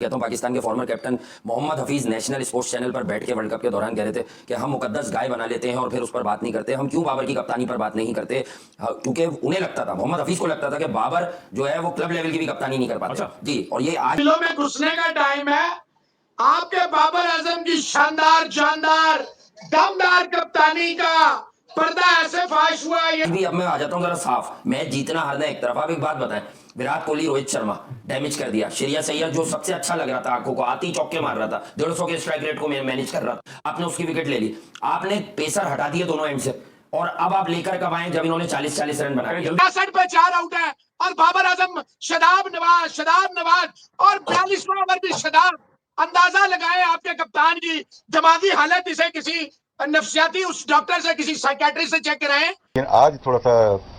कहता हूं पाकिस्तान के former captain Mohammad Hafeez national sports channel पर बैठ के वर्ल्ड कप के दौरान कह रहे थे कि हम मुकद्दस गाय बना लेते हैं और फिर उस पर बात नहीं करते। हम क्यों बाबर की कप्तानी पर बात नहीं करते? क्योंकि उन्हें लगता था, मोहम्मद हफीज को लगता था कि बाबर जो है वो क्लब लेवल की भी कप्तानी नहीं कर पाता। अच्छा जी, और ये आज दिलों में घुसने का टाइम है। आपके बाबर आजम की शानदार जानदार दमदार कप्तानी का पर्दा ऐसे फाश हुआ है। भी अब मैं आ जाता हूं जरा साफ, मैच जीतना हारना एक तरफ। आप एक बात बताएं, विराट कोहली रोहित शर्मा डैमेज कर दिया, श्रेयस अय्यर जो सबसे अच्छा लग रहा था, आंखों को आती चौके मार रहा था, 150 के स्ट्राइक रेट को मैनेज कर रहा था, आपने उसकी विकेट ले ली। आपने पेसर हटा दिए दोनों एंड से, और अब आप लेकर कब आए जब इन्होंने 40-40 रन बनाए? 65 पे 4 आउट है और बाबर आजम शदाब नवाज और 42वां ओवर भी शदाब। अंदाजा लगाए आपके कप्तान की दिमागी हालत, इसे किसी नफ्सियाती उस डॉक्टर से, किसी साइकेट्रिस्ट से चेक कराएं। लेकिन आज थोड़ा सा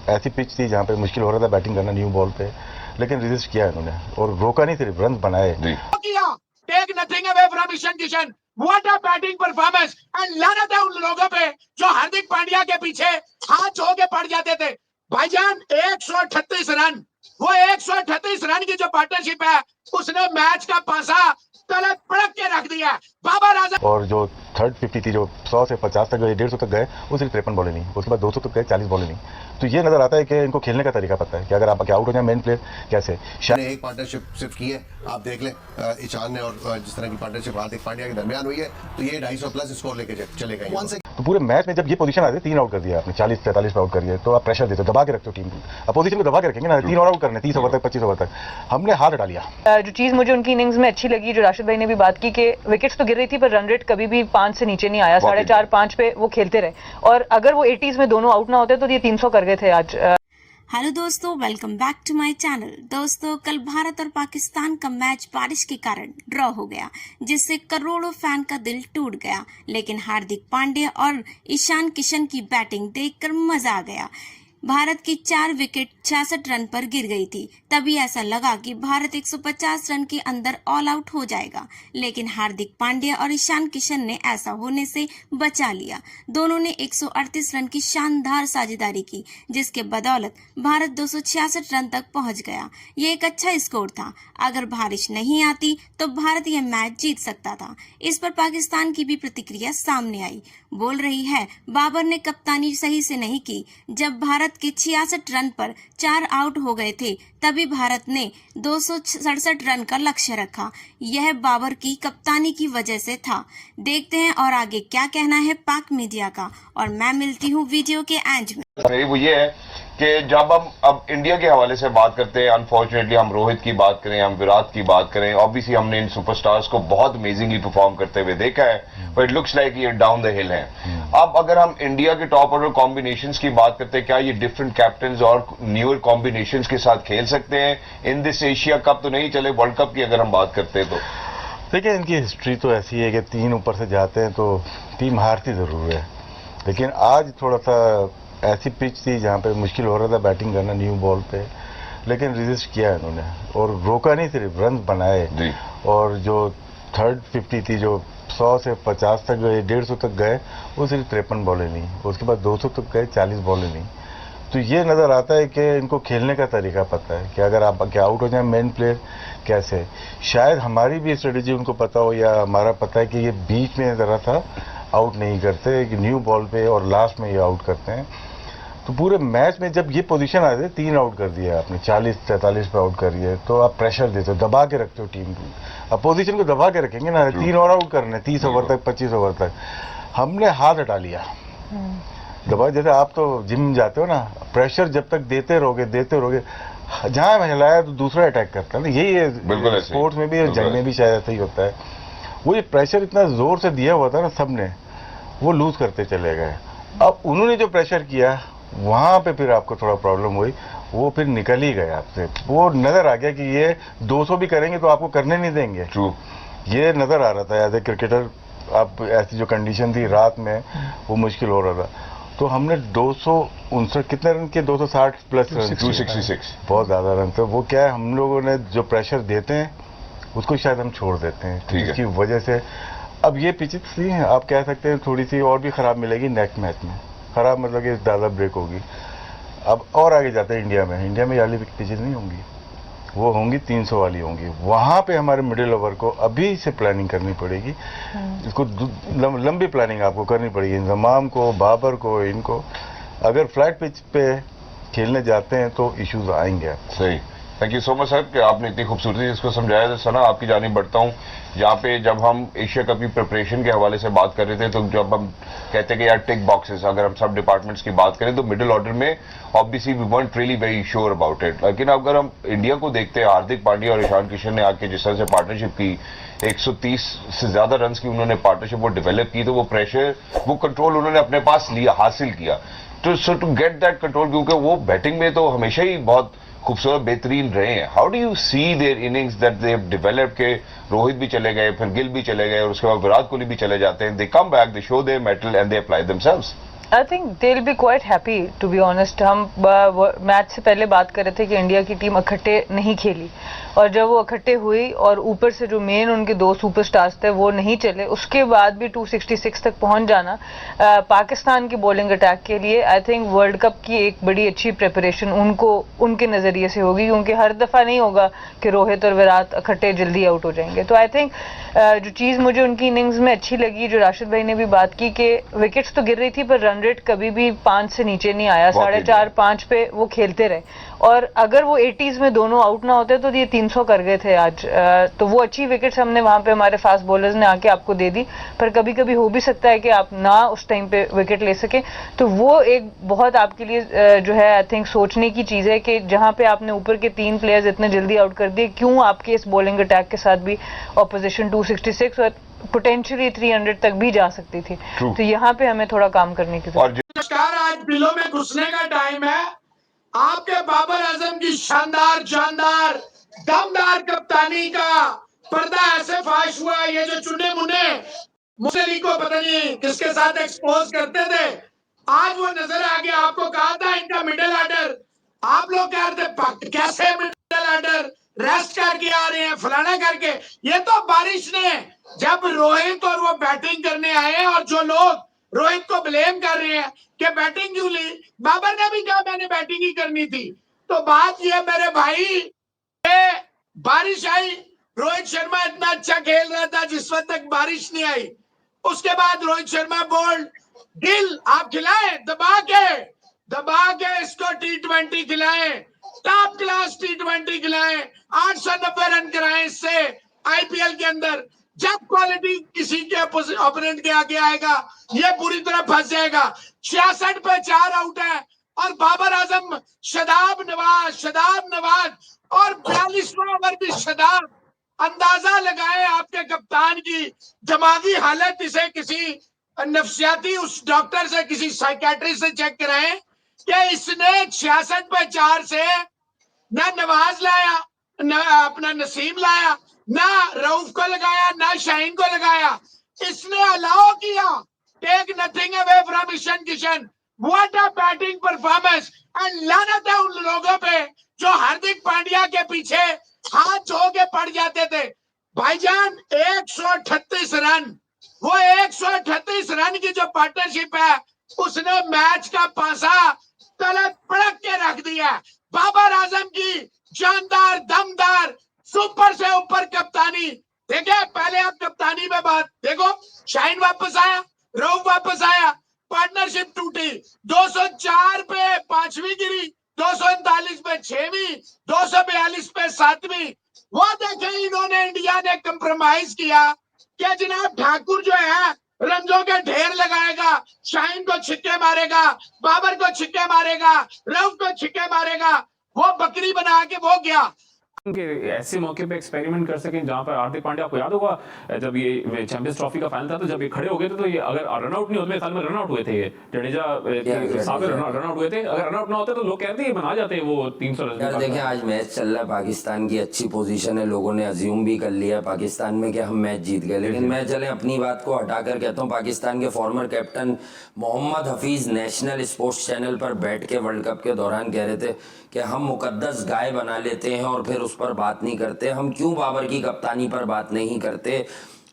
ऐसी पिच थी जहाँ पे मुश्किल हो रहा था बैटिंग करना न्यू बॉल पे, लेकिन रेजिस्ट किया इन्होंने और रोका नहीं, सिर्फ रन बनाए। Take nothing away from Ishan Kishan, what a batting performance. And लानत है उन लोगों पे जो हार्दिक पांड्या के पीछे हाथ धो के पड़ जाते थे। भाईजान 138 रन, वो 138 रन की जो पार्टनरशिप है उसने मैच का पासा तलक पड़क के रख दिया। बाबर आजम और जो थर्ड 50 थी, जो 100 से 50 तक गए, 150 तक गए, वो सिर्फ 53 बॉलें नहीं, उसके बाद 200 तक गए, 40 बॉलें नहीं। तो ये नजर आता है कि इनको खेलने का तरीका पता है कि अगर आप आउट हो जाए मेन प्लेयर कैसे। एक पार्टनरशिप सिर्फ की है, आप देख लें ईशान ने, और जिस तरह की पार्टनरशिप हार्दिक पांड्या के दरमियान हुई है, तो ये 250 प्लस स्कोर लेके चलेगा। तो पूरे मैच में जब ये पोजीशन आती है, 3 आउट कर दिया आपने, 40-43 पे आउट करिए, तो आप प्रेशर देते हो, दबा के रखते हो टीम को, अपोजिशन को दबा के रखेंगे ना, 3 और आउट करने 30 ओवर तक, 25 ओवर तक। हमने हाथ हटा लिया। जो चीज मुझे उनकी इनिंग्स में अच्छी लगी, जो राशिद भाई ने भी बात की कि विकेट्स तो गिर रही थी पर रन रेट कभी भी 5 से नीचे नहीं आया, 4.5-5 पे वो खेलते रहे, और अगर वो 80s में दोनों आउट ना होते तो ये 300 कर गए थे आज। हेलो दोस्तों, welcome back to my channel. दोस्तों, कल भारत और पाकिस्तान का मैच बारिश के कारण ड्रॉ हो गया, जिससे करोड़ों फैन का दिल टूट गया। लेकिन हार्दिक पांड्या और ईशान किशन की बैटिंग देखकर मजा आ गया। भारत की 4 विकेट 66 रन पर गिर गई थी। तभी ऐसा लगा कि भारत 150 रन के अंदर ऑल आउट हो जाएगा, लेकिन हार्दिक पांड्या और ईशान किशन ने ऐसा होने से बचा लिया। दोनों ने 138 रन की शानदार साझेदारी की, जिसके बदौलत भारत 266 रन तक पहुंच गया। ये एक अच्छा स्कोर था। अगर बारिश नहीं आती तो भारत यह मैच जीत सकता था। इस पर पाकिस्तान की भी प्रतिक्रिया सामने आई। बोल रही है, बाबर ने कप्तानी सही से नहीं की। जब भारत के 66 रन पर 4 आउट हो गए थे, तभी भारत ने 267 रन का लक्ष्य रखा। यह बाबर की कप्तानी की वजह से था। देखते हैं और आगे क्या कहना है पाक मीडिया का, और मैं मिलती हूँ वीडियो के एंड में। वो ये है कि जब हम अब इंडिया के हवाले से बात करते हैं, अनफॉर्चुनेटली हम रोहित की बात करें, हम विराट की बात करें, ऑब्वियसली हमने इन सुपरस्टार्स को बहुत अमेजिंगली परफॉर्म करते हुए देखा है, बट इट लुक्स लाइक ये डाउन द हिल है। अब अगर हम इंडिया के टॉप ऑर्डर कॉम्बिनेशंस की बात करते हैं, क्या ये डिफरेंट कैप्टन्स और न्यूअर कॉम्बिनेशंस के साथ खेल सकते हैं इन दिस एशिया कप? तो नहीं चले, वर्ल्ड कप की अगर हम बात करते हैं तो देखिए, इनकी हिस्ट्री तो ऐसी है कि 3 ऊपर से जाते हैं तो टीम हारती जरूर है, लेकिन आज थोड़ा सा ऐसी पिच थी जहाँ पे मुश्किल हो रहा था बैटिंग करना न्यू बॉल पे, लेकिन रेजिस्ट किया इन्होंने और रोका नहीं, सिर्फ रन बनाए। और जो थर्ड 50 थी, जो 100 से 50 तक गए, 150 तक गए, वो सिर्फ 53 बॉलें नहीं, उसके बाद 200 तक गए, 40 बॉलें नहीं। तो ये नज़र आता है कि इनको खेलने का तरीका पता है कि अगर आप आउट हो जाए मेन प्लेयर कैसे। शायद हमारी भी स्ट्रेटेजी उनको पता हो, या हमारा पता है कि ये बीच में ज़रा सा आउट नहीं करते, कि न्यू बॉल पे और लास्ट में ये आउट करते हैं। तो पूरे मैच में जब ये पोजीशन आते 3 आउट कर दिया आपने, 40-43 पे आउट करिए, तो आप प्रेशर देते हो, दबा के रखते हो टीम को, अपोजिशन को दबा के रखेंगे ना, 3 और आउट करने 30 ओवर तक, 25 ओवर तक। हमने हाथ हटा लिया दबा। जैसे आप तो जिम जाते हो ना, प्रेशर जब तक देते रहोगे, जहां हिलाया तो दूसरा अटैक करता है ना, यही है स्पोर्ट्स में भी और जंग में भी शायद ऐसा ही होता है। वो ये प्रेशर इतना जोर से दिया हुआ था ना सबने, वो लूज करते चले गए। अब उन्होंने जो प्रेशर किया वहां पे फिर आपको थोड़ा प्रॉब्लम हुई, वो फिर निकल ही गए आपसे। वो नजर आ गया कि ये 200 भी करेंगे तो आपको करने नहीं देंगे। ये नजर आ रहा था एज ए क्रिकेटर। आप ऐसी जो कंडीशन थी रात में, वो मुश्किल हो रहा था, तो हमने 259 कितने रन किए, 260 प्लस रन, 266, बहुत ज्यादा रन। तो वो क्या है, हम लोगों ने जो प्रेशर देते हैं उसको शायद हम छोड़ देते हैं, जिसकी वजह से अब ये पिचेस सी हैं, आप कह सकते हैं थोड़ी सी और भी खराब मिलेगी नेक्स्ट मैच में। खराब मतलब कि ज्यादा ब्रेक होगी। अब और आगे जाते हैं इंडिया में ये वाली पिचेस नहीं होंगी, वो होंगी 300 वाली होंगी। वहाँ पे हमारे मिडिल ओवर को अभी से प्लानिंग करनी पड़ेगी। इसको लंबी प्लानिंग आपको करनी पड़ेगी, इंजमाम को, बाबर को, इनको। अगर फ्लैट पिच पे खेलने जाते हैं तो इश्यूज आएंगे। सही, thank you so much sir कि आपने इतनी खूबसूरती से इसको समझाया। तो सना, आपकी जानिब बढ़ता हूँ। यहाँ पे जब हम एशिया कप की प्रिपरेशन के हवाले से बात कर रहे थे, तो जब हम कहते हैं कि यार टिक बॉक्सेस, अगर हम सब डिपार्टमेंट्स की बात करें तो मिडिल ऑर्डर में obviously we weren't really very sure about it. लेकिन अगर हम इंडिया को देखते हैं, हार्दिक पांड्या और ईशान किशन ने आके जिस तरह से पार्टनरशिप की, 130 से ज्यादा रन की उन्होंने पार्टनरशिप वो डेवलप की, तो वो प्रेशर, वो कंट्रोल उन्होंने अपने पास लिया, हासिल किया। टू गेट दैट कंट्रोल, क्योंकि वो बैटिंग में तो हमेशा ही बहुत खूबसूरत बेहतरीन रहे हैं। How do you see their innings that they have developed, के रोहित भी चले गए, फिर गिल भी चले गए और उसके बाद विराट कोहली भी चले जाते हैं, they come back, they show their mettle and they apply themselves. I think they will be quite happy to be honest. हम मैच से पहले बात कर रहे थे कि इंडिया की टीम इकट्ठे नहीं खेली, और जब वो इकट्ठे हुई और ऊपर से जो मेन उनके 2 सुपरस्टार्स थे वो नहीं चले, उसके बाद भी 266 तक पहुंच जाना पाकिस्तान की बॉलिंग अटैक के लिए आई थिंक वर्ल्ड कप की एक बड़ी अच्छी प्रिपरेशन उनको उनके नज़रिए से होगी, क्योंकि हर दफ़ा नहीं होगा कि रोहित और विराट इकट्ठे जल्दी आउट हो जाएंगे। तो आई थिंक जो चीज़ मुझे उनकी इनिंग्स में अच्छी लगी, जो राशिद भाई ने भी बात की कि विकेट्स तो गिर रही थी पर रन रेट कभी भी 5 से नीचे नहीं आया, 4.5-5 पे वो खेलते रहे। और अगर वो 80s में दोनों आउट ना होते तो ये 300 कर गए थे आज। तो वो अच्छी विकेट्स हमने वहां पे हमारे फास्ट बॉलर्स ने आके आपको दे दी, पर कभी कभी हो भी सकता है कि आप ना उस टाइम पे विकेट ले सके। तो वो एक बहुत आपके लिए जो है आई थिंक सोचने की चीज है कि जहां पे आपने ऊपर के 3 प्लेयर्स इतने जल्दी आउट कर दिए, क्यों आपके इस बॉलिंग अटैक के साथ भी ऑपोजिशन 266 और पोटेंशियली 300 तक भी जा सकती थी। तो यहाँ पे हमें थोड़ा काम करने की जरूरत है। नमस्कार, आज बिलों में घुसने का टाइम है। आपके बाबर आजम की शानदार जानदार दमदार कप्तानी का पर्दा ऐसे फाश हुआ, ये जो चुने मुने मुसली को पता नहीं किसके साथ एक्सपोज करते थे, आज वो नजर आ गया। आपको कहा था इनका मिडिल ऑर्डर, आप लोग कह रहे थे कैसे मिडिल ऑर्डर रेस्ट करके आ रहे हैं, फलाना करके। ये तो बारिश ने, जब रोहित और वो बैटिंग करने आए और जो लोग रोहित को ब्लेम कर रहे हैं कि बैटिंग क्यों ली, बाबर ने भी कहा मैंने बैटिंग ही करनी थी। तो बात ये मेरे भाई, बारिश आई, रोहित शर्मा इतना अच्छा खेल रहा था जिस वक्त तक बारिश नहीं आई, उसके बाद रोहित शर्मा बोल्ड, गिल आप खिलाए दबा के इसको T20 खिलाए, टॉप क्लास T20 खिलाए, 890 रन कराए इससे आईपीएल के अंदर। जब क्वालिटी किसी के ओपोनेंट के आगे आएगा ये पूरी तरह फंस जाएगा। 66 पे 4 आउट है और बाबर आजम शदाब नवाज और 42वां ओवर भी शदाब। अंदाजा लगाए आपके कप्तान की दिमागी हालत, इसे किसी नफ्सियाती उस डॉक्टर से, किसी साइकेट्रिस्ट से चेक कराएं कि इसने 66 पे 4 से ना नवाज लाया, ना अपना नसीम लाया, ना रऊफ को लगाया, ना शाहीन को लगाया, इसने अलाउ किया। Take nothing away from Ishan Kishan, what a batting performance. And लानत है उन लोगों पे जो हार्दिक पांड्या के पीछे हाथ धो के पड़ जाते थे। भाईजान 138 रन, वो 138 रन की जो पार्टनरशिप है उसने मैच का पासा तलक पड़क के रख दिया। बाबर आजम की जानदार दमदार सुपर से ऊपर कप्तानी। देखे पहले आप कप्तानी में बात देखो, शाहीन वापस आया, रऊफ वापस आया, पार्टनरशिप टूटी, 204 पे 5वीं गिरी, 239 पे 6वीं, 242 पे 7वीं। वो देखे इन्होंने, इंडिया ने कंप्रोमाइज किया कि जनाब ठाकुर जो है रंजों के ढेर लगाएगा, शाहीन को छिक्के मारेगा, बाबर को छिक्के मारेगा, रऊफ को छिक्के मारेगा। वो बकरी बना के वो गया। कि ऐसे मौके पे एक्सपेरिमेंट कर सकें जहां पर हार्दिक पांड्या, आपको याद होगा जब ये चैंपियंस ट्रॉफी का फाइनल था तो जब ये खड़े हो गए थे तो ये अगर रन आउट नहीं होते, मेरे ख्याल में रन आउट हुए थे, ये जडेजा साहब रन आउट हुए थे, अगर रन आउट ना होते तो लोग कहते हैं बना जाते वो 300 रन। यार देखें आज मैच चल रहा है, पाकिस्तान की अच्छी पोजीशन है, लोगों ने अज्यूम भी कर लिया पाकिस्तान में कि हम मैच जीत गए, लेकिन मैं चले अपनी बात को हटाकर कहता हूँ पाकिस्तान के former captain Mohammad Hafeez national sports channel पर बैठ के वर्ल्ड कप के दौरान कह रहे थे कि हम मुकद्दस गाय बना लेते हैं और फिर उस पर बात नहीं करते। हम क्यों बाबर की कप्तानी पर बात नहीं करते?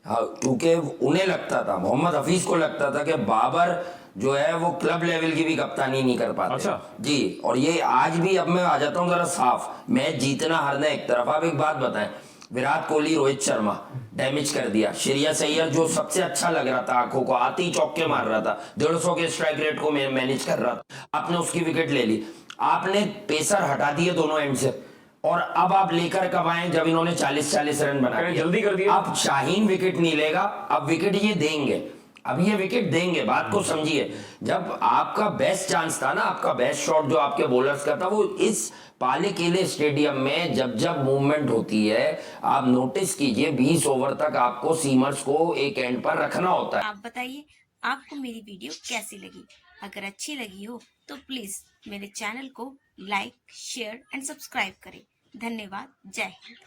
क्योंकि उन्हें लगता था, मोहम्मद हफीज को लगता था कि बाबर जो है वो क्लब लेवल की भी कप्तानी नहीं कर पाते। अच्छा। जी, और ये आज भी, अब मैं आ जाता हूँ जरा साफ, मैच जीतना हारना एक तरफ। आप एक बात बताएं, विराट कोहली, रोहित शर्मा डैमेज कर दिया, श्रेयस अय्यर जो सबसे अच्छा लग रहा था, आंखों को आते ही चौके मार रहा था, 150 के स्ट्राइक रेट को मैनेज कर रहा था, आपने उसकी विकेट ले ली। आपने पेसर हटा दिए दोनों एंड से, और अब आप लेकर कब आए जब इन्होंने 40-40 रन बना दिए। जल्दी कर दिया। अब शाहीन विकेट नहीं लेगा, अब विकेट ये देंगे, अब ये विकेट देंगे, बात को समझिए। जब आपका बेस्ट चांस था ना, आपका बेस्ट शॉट जो आपके बॉलर्स का था, वो इस पाले केले स्टेडियम में जब जब मूवमेंट होती है, आप नोटिस कीजिए 20 ओवर तक आपको सीमर्स को एक एंड पर रखना होता है। आप बताइए आपको मेरी वीडियो कैसी लगी? अगर अच्छी लगी हो तो प्लीज मेरे चैनल को लाइक, शेयर एंड सब्सक्राइब करें। धन्यवाद। जय हिंद।